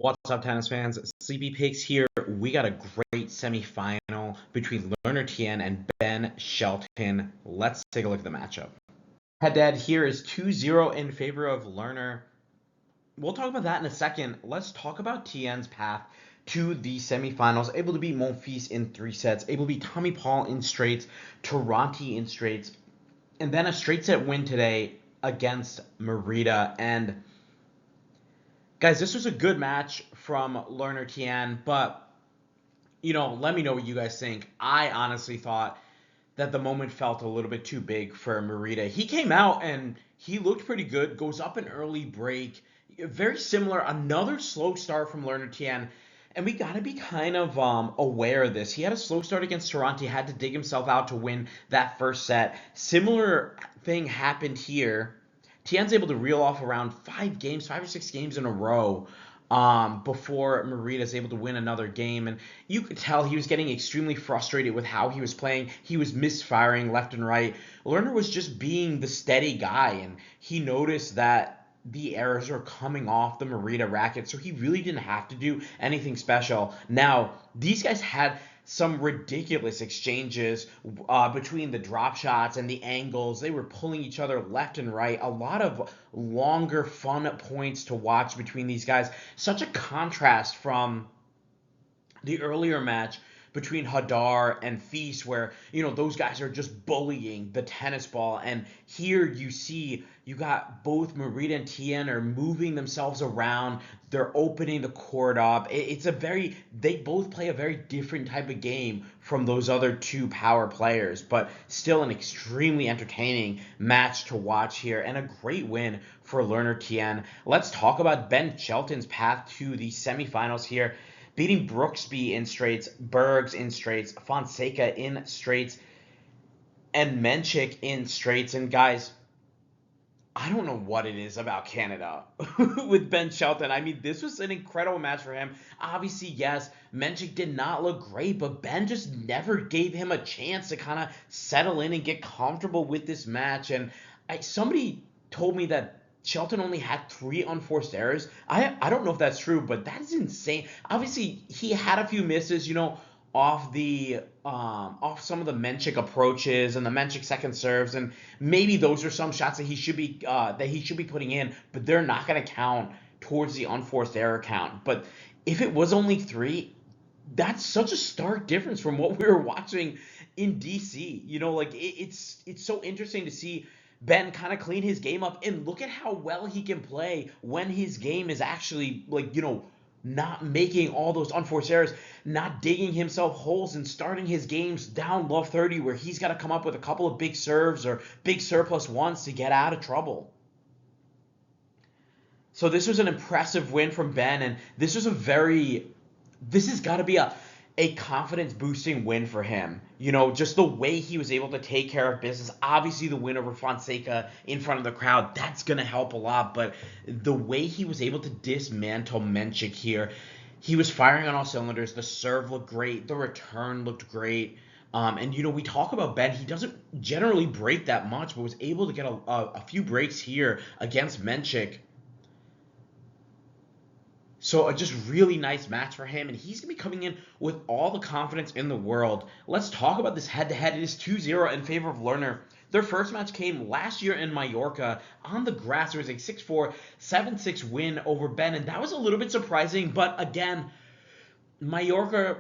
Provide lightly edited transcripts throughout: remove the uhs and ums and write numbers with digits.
What's up, tennis fans? Sleepy Pigs here. We got a great semifinal between Lerner Tien and Ben Shelton. Let's take a look at the matchup. Head-to-head here is 2-0 in favor of Lerner. We'll talk about that in a second. Let's talk about Tien's path to the semifinals. Able to beat Monfils in 3 sets. Able to beat Tommy Paul in straights. Taranti in straights. And then a straight set win today against Merida. And guys, this was a good match from Lerner Tien, but let me know what you guys think. I honestly thought that the moment felt a little bit too big for Merida. He came out and he looked pretty good, goes up an early break. Very similar, another slow start from Lerner Tien. And we got to be kind of aware of this. He had a slow start against Taranti, had to dig himself out to win that first set. Similar thing happened here. Tien's able to reel off around 5 or 6 games in a row before Marida's able to win another game. And you could tell he was getting extremely frustrated with how he was playing. He was misfiring left and right. Lerner was just being the steady guy, and he noticed that the errors were coming off the Merida racket, so he really didn't have to do anything special. Now, these guys had some ridiculous exchanges between the drop shots and the angles. They were pulling each other left and right. A lot of longer, fun points to watch between these guys. Such a contrast from the earlier match between Hadar and Feast, where those guys are just bullying the tennis ball, and here you got both Merida and Tien are moving themselves around. They're opening the court up. They both play a very different type of game from those other two power players, but still an extremely entertaining match to watch here, and a great win for Lerner Tien. Let's talk about Ben Shelton's path to the semifinals here, beating Brooksby in straights, Bergs in straights, Fonseca in straights, and Menchik in straights. And guys, I don't know what it is about Canada with Ben Shelton. I mean, this was an incredible match for him. Obviously, yes, Menchik did not look great, but Ben just never gave him a chance to kind of settle in and get comfortable with this match. And somebody told me that Shelton only had 3 unforced errors. I don't know if that's true, but that is insane. Obviously, he had a few misses, off some of the Menchik approaches and the Menchik second serves, and maybe those are some shots that he should be putting in, but they're not going to count towards the unforced error count. But if it was only 3, that's such a stark difference from what we were watching in DC. It's so interesting to see Ben kind of clean his game up, and look at how well he can play when his game is actually not making all those unforced errors, not digging himself holes, and starting his games down love 30 where he's got to come up with a couple of big serves or big surplus ones to get out of trouble. So this was an impressive win from Ben, and this has got to be a confidence boosting win for him. Just the way he was able to take care of business. Obviously, the win over Fonseca in front of the crowd, that's going to help a lot. But the way he was able to dismantle Menchik here, he was firing on all cylinders. The serve looked great. The return looked great. And we talk about Ben. He doesn't generally break that much, but was able to get a few breaks here against Menchik. So a just really nice match for him, and he's going to be coming in with all the confidence in the world. Let's talk about this head-to-head. It is 2-0 in favor of Lerner. Their first match came last year in Mallorca on the grass. It was a 6-4, 7-6 win over Ben, and that was a little bit surprising. But again, Mallorca,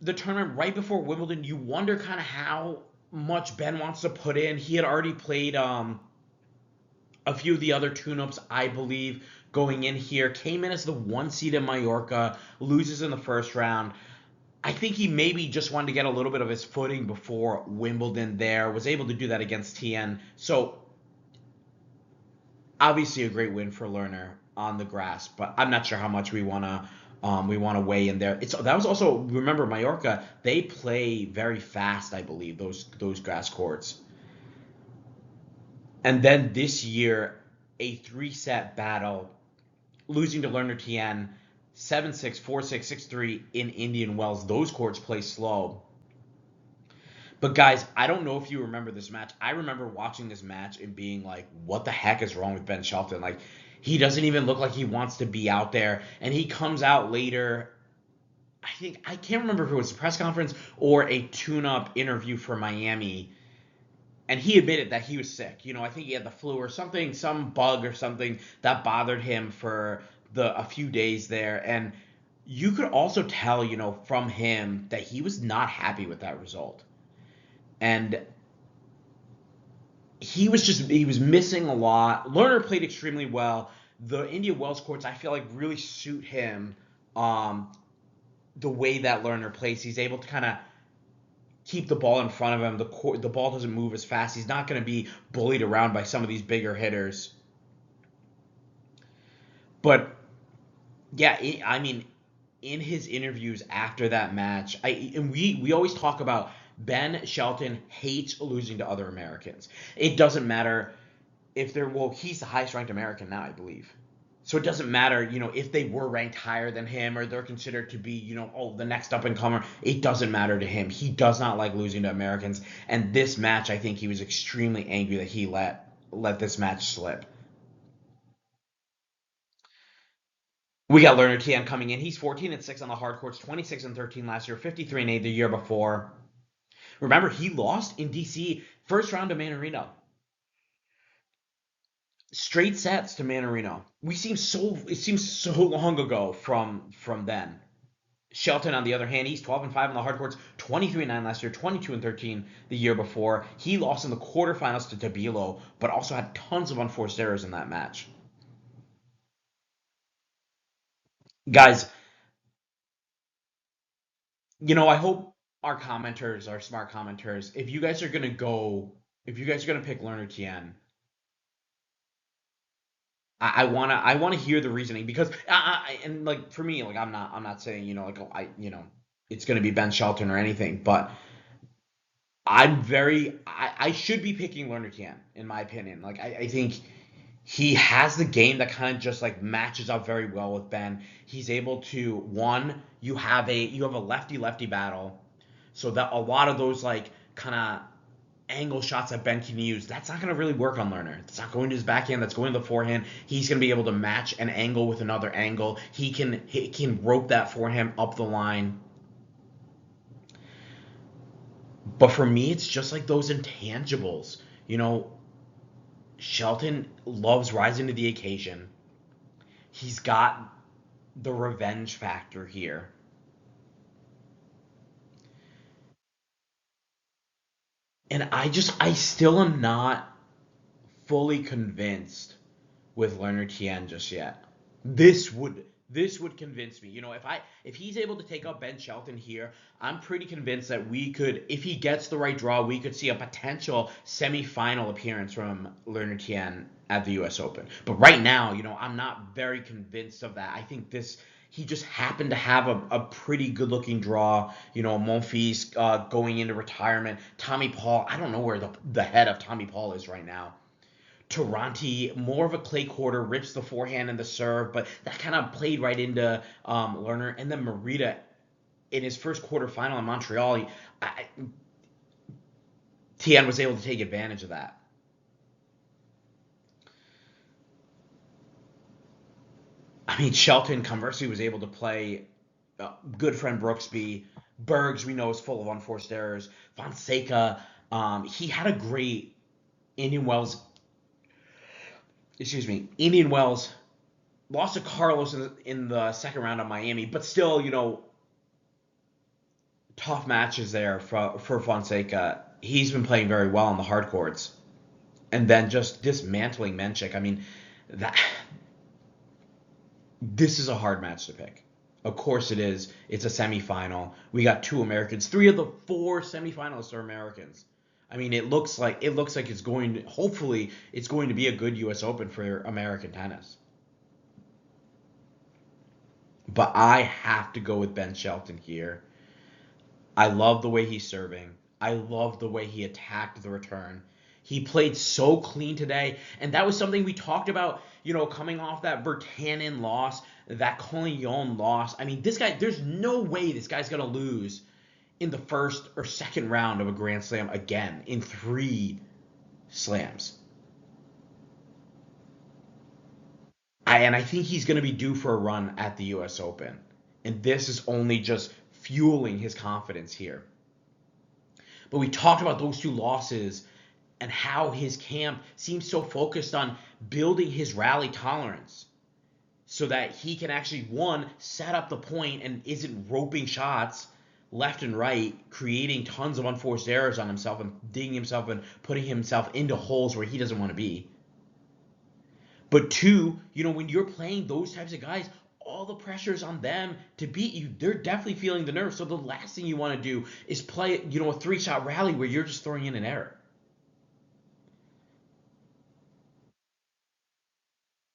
the tournament right before Wimbledon, you wonder kind of how much Ben wants to put in. He had already played a few of the other tune-ups, I believe, going in here. Came in as the 1 seed in Mallorca, loses in the first round. I think he maybe just wanted to get a little bit of his footing before Wimbledon there. Was able to do that against Tien. So, obviously a great win for Lerner on the grass, but I'm not sure how much we want to weigh in there. That was also, remember, Mallorca, they play very fast, I believe, those grass courts. And then this year, a 3-set battle, losing to Lerner Tien, 7-6, 4-6, 6-3 in Indian Wells. Those courts play slow. But guys, I don't know if you remember this match. I remember watching this match and being like, what the heck is wrong with Ben Shelton? Like, He doesn't even look like he wants to be out there. And he comes out later. I can't remember if it was a press conference or a tune-up interview for Miami, and he admitted that he was sick. I think he had the flu or something, some bug or something that bothered him for the a few days there, and you could also tell, from him that he was not happy with that result. And he was missing a lot. Lerner played extremely well. The India Wells courts, I feel like, really suit him. Um, the way that Lerner plays, he's able to kind of keep the ball in front of him. The ball doesn't move as fast. He's not going to be bullied around by some of these bigger hitters. But yeah, I mean, in his interviews after that match, we always talk about Ben Shelton hates losing to other Americans. It doesn't matter if they're well, he's the highest ranked American now, I believe. So it doesn't matter, if they were ranked higher than him or they're considered to be, the next up and comer. It doesn't matter to him. He does not like losing to Americans. And this match, I think he was extremely angry that he let this match slip. We got Lerner Tien coming in. He's 14-6 on the hard courts, 26-13 last year, 53-8 the year before. Remember, he lost in DC first round to Manarino. Straight sets to Manarino. It seems so long ago from then. Shelton, on the other hand, he's 12-5 on the hard courts, 23-9 last year, 22-13 the year before. He lost in the quarterfinals to Tabilo, but also had tons of unforced errors in that match. Guys, I hope our commenters, our smart commenters, if you guys are gonna pick Lerner Tien, I wanna hear the reasoning because and like for me, like I'm not saying like oh, it's gonna be Ben Shelton or anything, but I should be picking Lerner Tien in my opinion. Like I think he has the game that kind of just like matches up very well with Ben. He's able to one, you have a lefty lefty battle, so that a lot of those like kind of angle shots that Ben can use, that's not going to really work on Lerner. It's not going to his backhand. That's going to the forehand. He's going to be able to match an angle with another angle. He can rope that forehand up the line. But for me, it's just like those intangibles. You know, Shelton loves rising to the occasion. He's got the revenge factor here. And I still am not fully convinced with Leonard Tien just yet. This would convince me. If he's able to take up Ben Shelton here, I'm pretty convinced that we could, if he gets the right draw, we could see a potential semifinal appearance from Leonard Tien at the U.S. Open. But right now, I'm not very convinced of that. I think this he just happened to have a pretty good looking draw. Monfils going into retirement. Tommy Paul, I don't know where the head of Tommy Paul is right now. Taranti, more of a clay quarter, rips the forehand and the serve, but that kind of played right into Lerner. And then Marita in his first quarterfinal in Montreal, Tien was able to take advantage of that. I mean, Shelton conversely was able to play good friend Brooksby. Bergs, we know, is full of unforced errors. Fonseca, he had a great Indian Wells, Indian Wells lost to Carlos in the second round of Miami, but still, tough matches there for Fonseca. He's been playing very well on the hard courts, and then just dismantling Menchik. I mean, that this is a hard match to pick. Of course it is. It's a semifinal. We got two Americans. Three of the four semifinalists are Americans. I mean, it looks like it's going to hopefully it's going to be a good U.S. Open for American tennis. But I have to go with Ben Shelton here. I love the way he's serving. I love the way he attacked the return. He played so clean today, and that was something we talked about. Coming off that Bertanen loss, that Collignon loss. I mean, this guy. There's no way this guy's gonna lose in the first or second round of a Grand Slam again in three slams. I think he's going to be due for a run at the U.S. Open. And this is only just fueling his confidence here. But we talked about those two losses and how his camp seems so focused on building his rally tolerance so that he can actually, one, set up the point and isn't roping shots left and right, creating tons of unforced errors on himself and digging himself and putting himself into holes where he doesn't want to be. But two, when you're playing those types of guys, all the pressure's on them to beat you. They're definitely feeling the nerves. So the last thing you want to do is play, a 3-shot rally where you're just throwing in an error.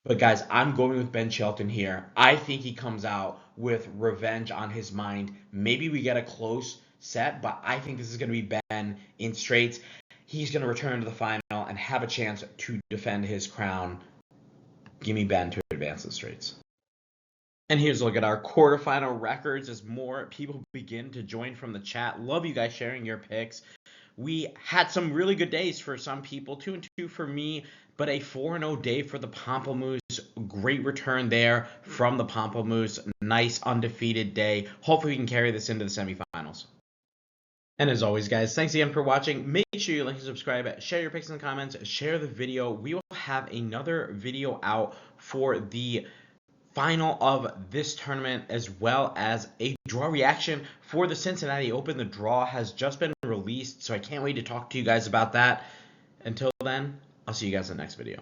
But guys, I'm going with Ben Shelton here. I think he comes out with revenge on his mind. Maybe we get a close set, but I think this is going to be Ben in straights. He's going to return to the final and have a chance to defend his crown. Give me Ben to advance the straights. And here's a look at our quarterfinal records as more people begin to join from the chat. Love you guys sharing your picks. We had some really good days for some people, 2-2 for me, but a 4-0 day for the Pamplemousse. Great return there from the Pamplemousse. Nice undefeated day. Hopefully we can carry this into the semifinals. And as always, guys, thanks again for watching. Make sure you like and subscribe, share your picks in the comments, share the video. We will have another video out for the final of this tournament, as well as a draw reaction for the Cincinnati Open. The draw has just been released, so I can't wait to talk to you guys about that. Until then, I'll see you guys in the next video.